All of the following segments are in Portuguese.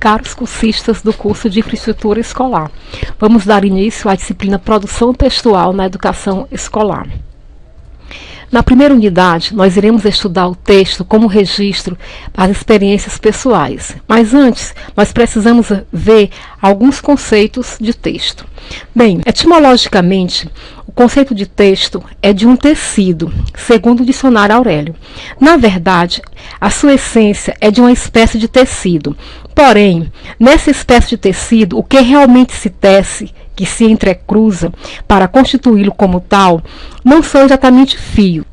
caros cursistas do curso de Infraestrutura Escolar. Vamos dar início à disciplina Produção Textual na Educação Escolar. Na primeira unidade, nós iremos estudar o texto como registro das experiências pessoais. Mas antes, nós precisamos ver alguns conceitos de texto. Bem, etimologicamente, o conceito de texto é de um tecido, segundo o dicionário Aurélio. Na verdade, a sua essência é de uma espécie de tecido. Porém, nessa espécie de tecido, o que realmente se tece, que se entrecruza para constituí-lo como tal, não são exatamente fios,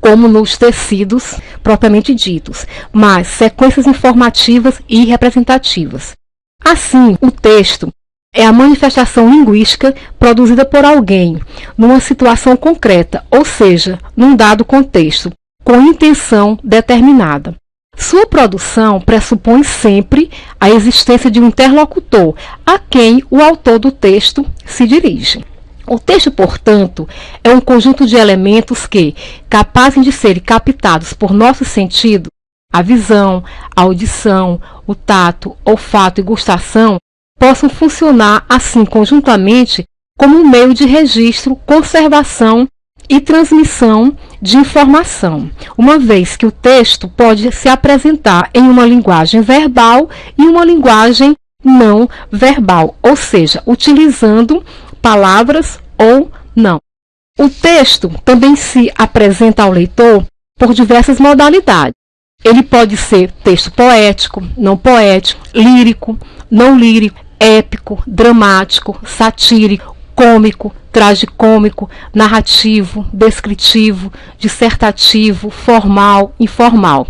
como nos tecidos propriamente ditos, mas sequências informativas e representativas. Assim, o texto é a manifestação linguística produzida por alguém numa situação concreta, ou seja, num dado contexto, com intenção determinada. Sua produção pressupõe sempre a existência de um interlocutor a quem o autor do texto se dirige. O texto, portanto, é um conjunto de elementos que, capazes de serem captados por nossos sentidos, a visão, a audição, o tato, olfato e gustação, possam funcionar assim conjuntamente como um meio de registro, conservação e transmissão de informação, uma vez que o texto pode se apresentar em uma linguagem verbal e uma linguagem não verbal, ou seja, utilizando palavras ou não. O texto também se apresenta ao leitor por diversas modalidades. Ele pode ser texto poético, não poético, lírico, não lírico, épico, dramático, satírico, cômico, tragicômico, narrativo, descritivo, dissertativo, formal, informal.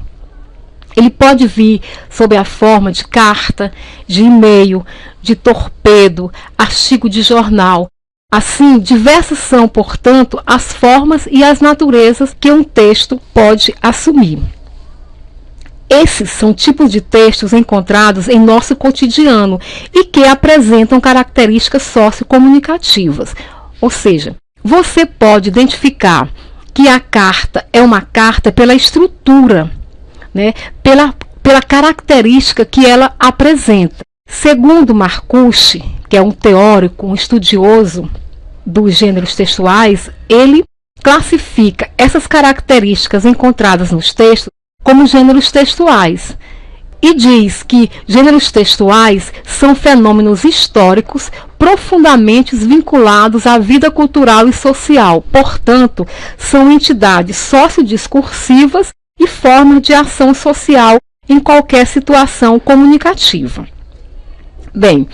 Ele pode vir sob a forma de carta, de e-mail, de torpedo, artigo de jornal. Assim, diversas são, portanto, as formas e as naturezas que um texto pode assumir. Esses são tipos de textos encontrados em nosso cotidiano e que apresentam características sociocomunicativas. Ou seja, você pode identificar que a carta é uma carta pela estrutura, né? pela característica que ela apresenta. Segundo Marcuse, que é um teórico, um estudioso dos gêneros textuais, ele classifica essas características encontradas nos textos como gêneros textuais e diz que gêneros textuais são fenômenos históricos profundamente vinculados à vida cultural e social, portanto, são entidades sociodiscursivas e formas de ação social em qualquer situação comunicativa. Bem,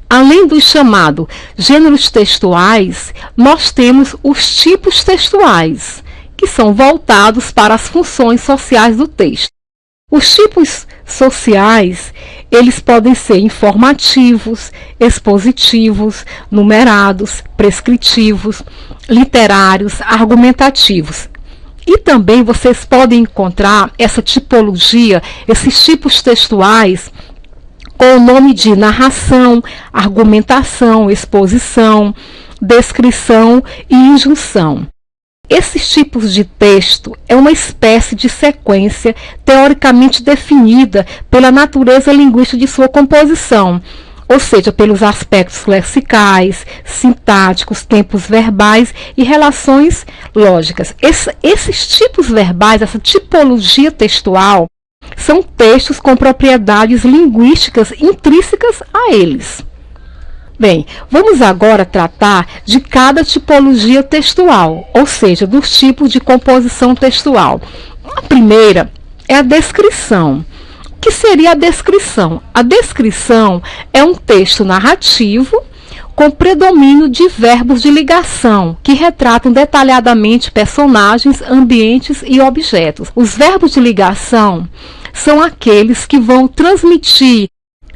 além dos chamados gêneros textuais, nós temos os tipos textuais, que são voltados para as funções sociais do texto. Os tipos sociais, eles podem ser informativos, expositivos, numerados, prescritivos, literários, argumentativos. E também vocês podem encontrar essa tipologia, esses tipos textuais, com o nome de narração, argumentação, exposição, descrição e injunção. Esses tipos de texto é uma espécie de sequência teoricamente definida pela natureza linguística de sua composição, ou seja, pelos aspectos lexicais, sintáticos, tempos verbais e relações lógicas. Esses tipos verbais, essa tipologia textual, são textos com propriedades linguísticas intrínsecas a eles. Bem, vamos agora tratar de cada tipologia textual, ou seja, dos tipos de composição textual. A primeira é a descrição. O que seria a descrição? A descrição é um texto narrativo com predomínio de verbos de ligação, que retratam detalhadamente personagens, ambientes e objetos. Os verbos de ligação são aqueles que vão transmitir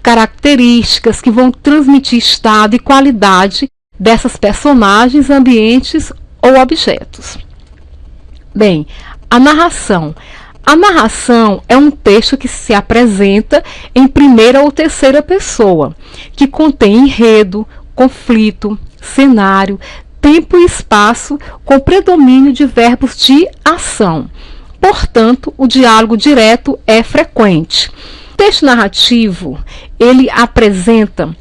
características, que vão transmitir estado e qualidade dessas personagens, ambientes ou objetos. Bem, a narração. A narração é um texto que se apresenta em primeira ou terceira pessoa, que contém enredo, conflito, cenário, tempo e espaço com predomínio de verbos de ação. Portanto, o diálogo direto é frequente. O texto narrativo, ele apresenta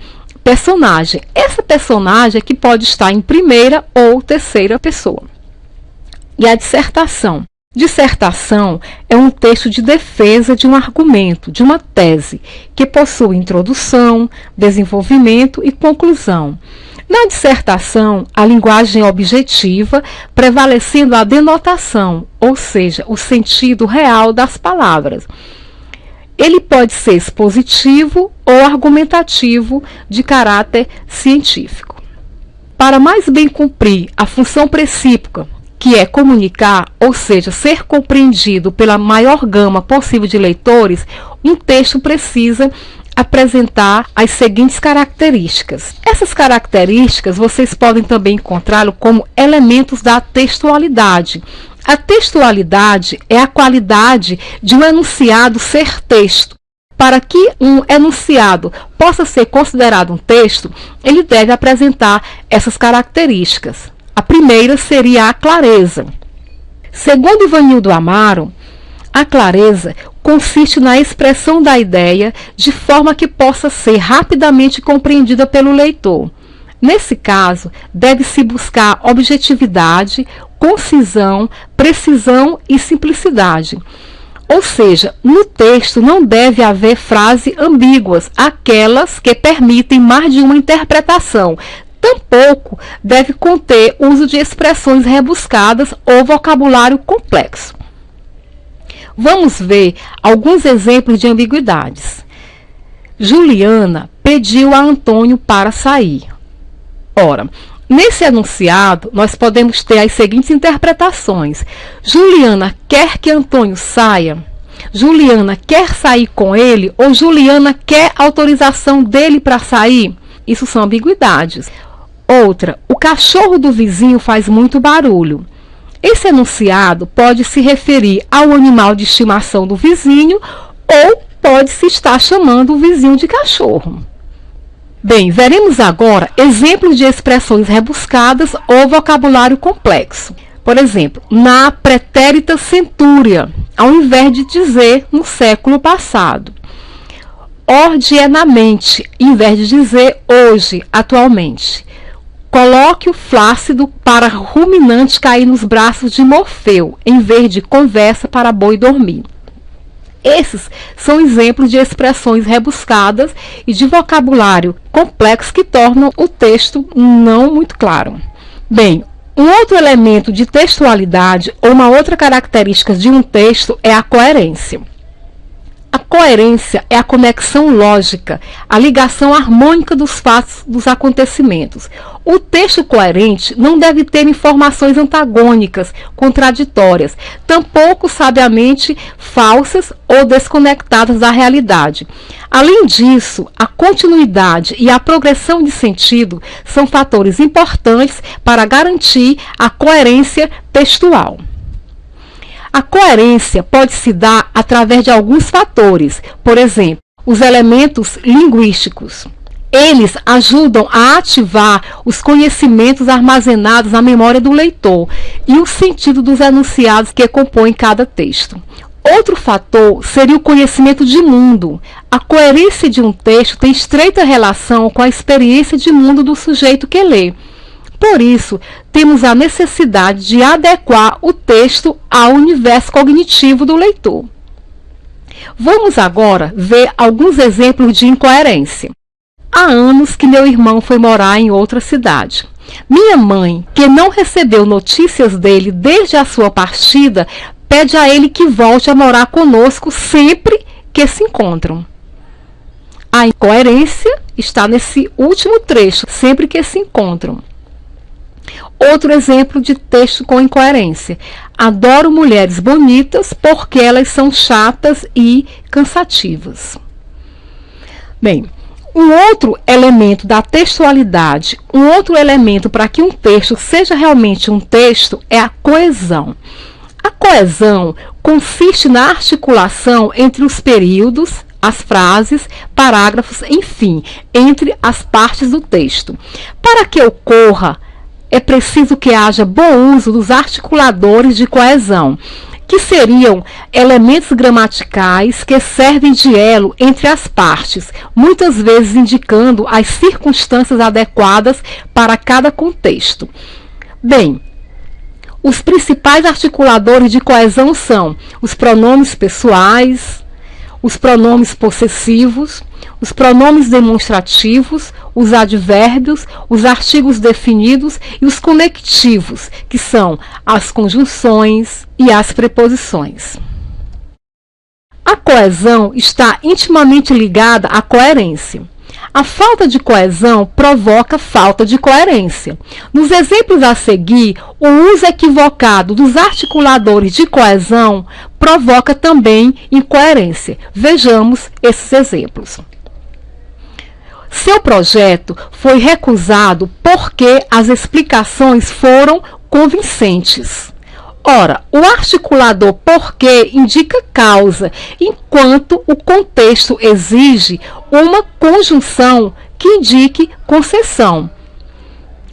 personagem. Essa personagem é que pode estar em primeira ou terceira pessoa. E a dissertação. Dissertação é um texto de defesa de um argumento, de uma tese, que possui introdução, desenvolvimento e conclusão. Na dissertação, a linguagem é objetiva, prevalecendo a denotação, ou seja, o sentido real das palavras. Ele pode ser expositivo ou argumentativo de caráter científico. Para mais bem cumprir a função precípica, que é comunicar, ou seja, ser compreendido pela maior gama possível de leitores, um texto precisa apresentar as seguintes características. Essas características vocês podem também encontrá-lo como elementos da textualidade. A textualidade é a qualidade de um enunciado ser texto. Para que um enunciado possa ser considerado um texto, ele deve apresentar essas características. A primeira seria a clareza. Segundo Ivanildo Amaro, a clareza consiste na expressão da ideia de forma que possa ser rapidamente compreendida pelo leitor. Nesse caso, deve-se buscar objetividade, concisão, precisão e simplicidade. Ou seja, no texto não deve haver frases ambíguas, aquelas que permitem mais de uma interpretação. Tampouco deve conter uso de expressões rebuscadas ou vocabulário complexo. Vamos ver alguns exemplos de ambiguidades. Juliana pediu a Antônio para sair. Ora, nesse enunciado, nós podemos ter as seguintes interpretações. Juliana quer que Antônio saia? Juliana quer sair com ele? Ou Juliana quer autorização dele para sair? Isso são ambiguidades. Outra, o cachorro do vizinho faz muito barulho. Esse enunciado pode se referir ao animal de estimação do vizinho ou pode-se estar chamando o vizinho de cachorro. Bem, veremos agora exemplos de expressões rebuscadas ou vocabulário complexo. Por exemplo, na pretérita centúria, ao invés de dizer no século passado. Ordienamente, em vez de dizer hoje, atualmente. Coloque o flácido para ruminante cair nos braços de Morfeu, em vez de conversa para boi dormir. Esses são exemplos de expressões rebuscadas e de vocabulário complexo que tornam o texto não muito claro. Bem, um outro elemento de textualidade ou uma outra característica de um texto é a coerência. A coerência é a conexão lógica, a ligação harmônica dos fatos, dos acontecimentos. O texto coerente não deve ter informações antagônicas, contraditórias, tampouco sabiamente falsas ou desconectadas da realidade. Além disso, a continuidade e a progressão de sentido são fatores importantes para garantir a coerência textual. A coerência pode se dar através de alguns fatores, por exemplo, os elementos linguísticos. Eles ajudam a ativar os conhecimentos armazenados na memória do leitor e o sentido dos enunciados que compõem cada texto. Outro fator seria o conhecimento de mundo. A coerência de um texto tem estreita relação com a experiência de mundo do sujeito que lê. Por isso, temos a necessidade de adequar o texto ao universo cognitivo do leitor. Vamos agora ver alguns exemplos de incoerência. Há anos que meu irmão foi morar em outra cidade. Minha mãe, que não recebeu notícias dele desde a sua partida, pede a ele que volte a morar conosco sempre que se encontram. A incoerência está nesse último trecho, sempre que se encontram. Outro exemplo de texto com incoerência. Adoro mulheres bonitas porque elas são chatas e cansativas. Bem, um outro elemento da textualidade, um outro elemento para que um texto seja realmente um texto é a coesão. A coesão consiste na articulação entre os períodos, as frases, parágrafos, enfim, entre as partes do texto. Para que ocorra, é preciso que haja bom uso dos articuladores de coesão. que seriam elementos gramaticais que servem de elo entre as partes, muitas vezes indicando as circunstâncias adequadas para cada contexto. Bem, os principais articuladores de coesão são os pronomes pessoais, os pronomes possessivos, os pronomes demonstrativos, os advérbios, os artigos definidos e os conectivos, que são as conjunções e as preposições. A coesão está intimamente ligada à coerência. A falta de coesão provoca falta de coerência. Nos exemplos a seguir, o uso equivocado dos articuladores de coesão provoca também incoerência. Vejamos esses exemplos. Seu projeto foi recusado porque as explicações foram convincentes. Ora, o articulador porque indica causa, enquanto o contexto exige uma conjunção que indique concessão.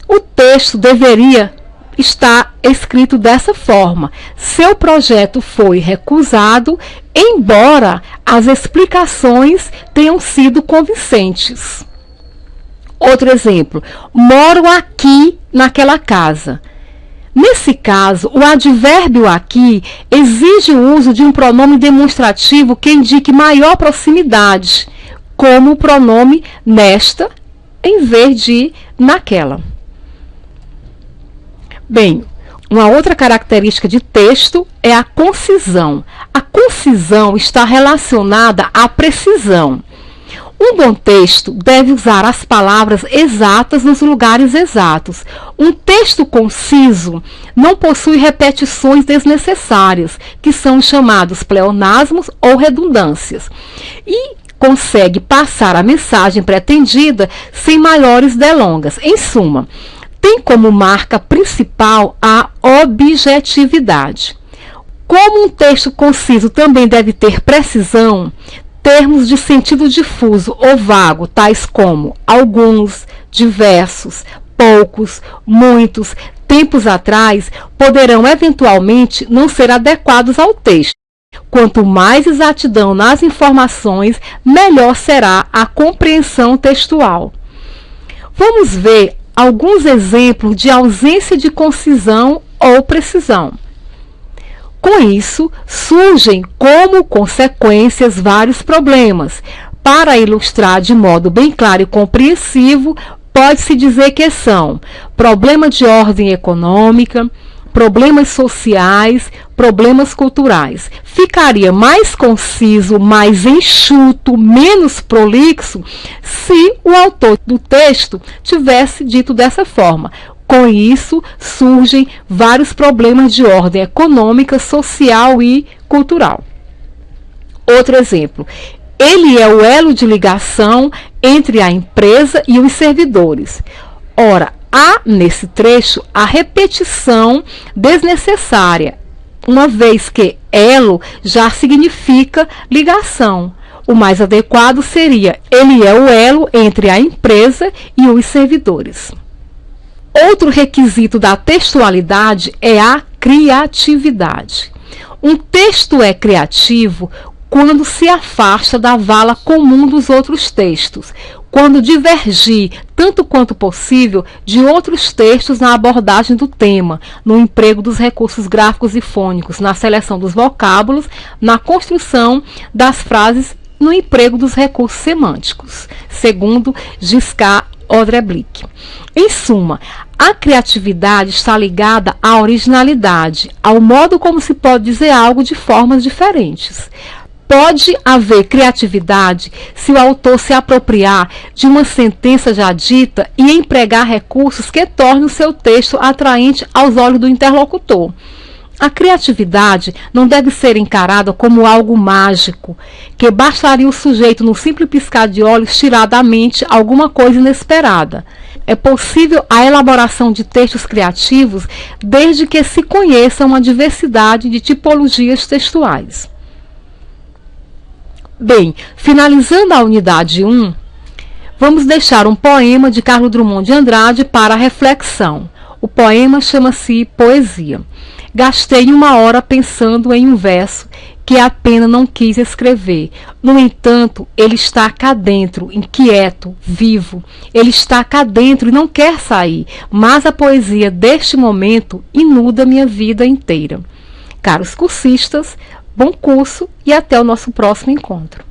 O texto deveria estar escrito dessa forma: seu projeto foi recusado, embora as explicações tenham sido convincentes. Outro exemplo: moro aqui naquela casa. Nesse caso, o advérbio aqui exige o uso de um pronome demonstrativo que indique maior proximidade, como o pronome nesta, em vez de naquela. Bem, uma outra característica de texto é a concisão. A concisão está relacionada à precisão. Um bom texto deve usar as palavras exatas nos lugares exatos. Um texto conciso não possui repetições desnecessárias, que são chamados pleonasmos ou redundâncias, e consegue passar a mensagem pretendida sem maiores delongas. Em suma, tem como marca principal a objetividade. Como um texto conciso também deve ter precisão, termos de sentido difuso ou vago, tais como alguns, diversos, poucos, muitos, tempos atrás, poderão eventualmente não ser adequados ao texto. Quanto mais exatidão nas informações, melhor será a compreensão textual. Vamos ver alguns exemplos de ausência de concisão ou precisão. Com isso, surgem como consequências vários problemas. Para ilustrar de modo bem claro e compreensivo, pode-se dizer que são problema de ordem econômica, problemas sociais, problemas culturais. Ficaria mais conciso, mais enxuto, menos prolixo, se o autor do texto tivesse dito dessa forma. Com isso, surgem vários problemas de ordem econômica, social e cultural. Outro exemplo: ele é o elo de ligação entre a empresa e os servidores. Ora, há nesse trecho a repetição desnecessária, uma vez que elo já significa ligação. O mais adequado seria: ele é o elo entre a empresa e os servidores. Outro requisito da textualidade é a criatividade. Um texto é criativo quando se afasta da vala comum dos outros textos, quando divergir, tanto quanto possível, de outros textos na abordagem do tema, no emprego dos recursos gráficos e fônicos, na seleção dos vocábulos, na construção das frases, no emprego dos recursos semânticos, segundo Giscard Odreblick. Em suma, a criatividade está ligada à originalidade, ao modo como se pode dizer algo de formas diferentes. Pode haver criatividade se o autor se apropriar de uma sentença já dita e empregar recursos que tornem o seu texto atraente aos olhos do interlocutor. A criatividade não deve ser encarada como algo mágico, que bastaria o sujeito, no simples piscar de olhos, tirar da mente alguma coisa inesperada. É possível a elaboração de textos criativos desde que se conheça uma diversidade de tipologias textuais. Bem, finalizando a unidade 1, vamos deixar um poema de Carlos Drummond de Andrade para a reflexão. O poema chama-se Poesia. Gastei 1 hora pensando em um verso que a pena não quis escrever. No entanto, ele está cá dentro, inquieto, vivo. Ele está cá dentro e não quer sair. Mas a poesia deste momento inunda minha vida inteira. Caros cursistas, bom curso e até o nosso próximo encontro.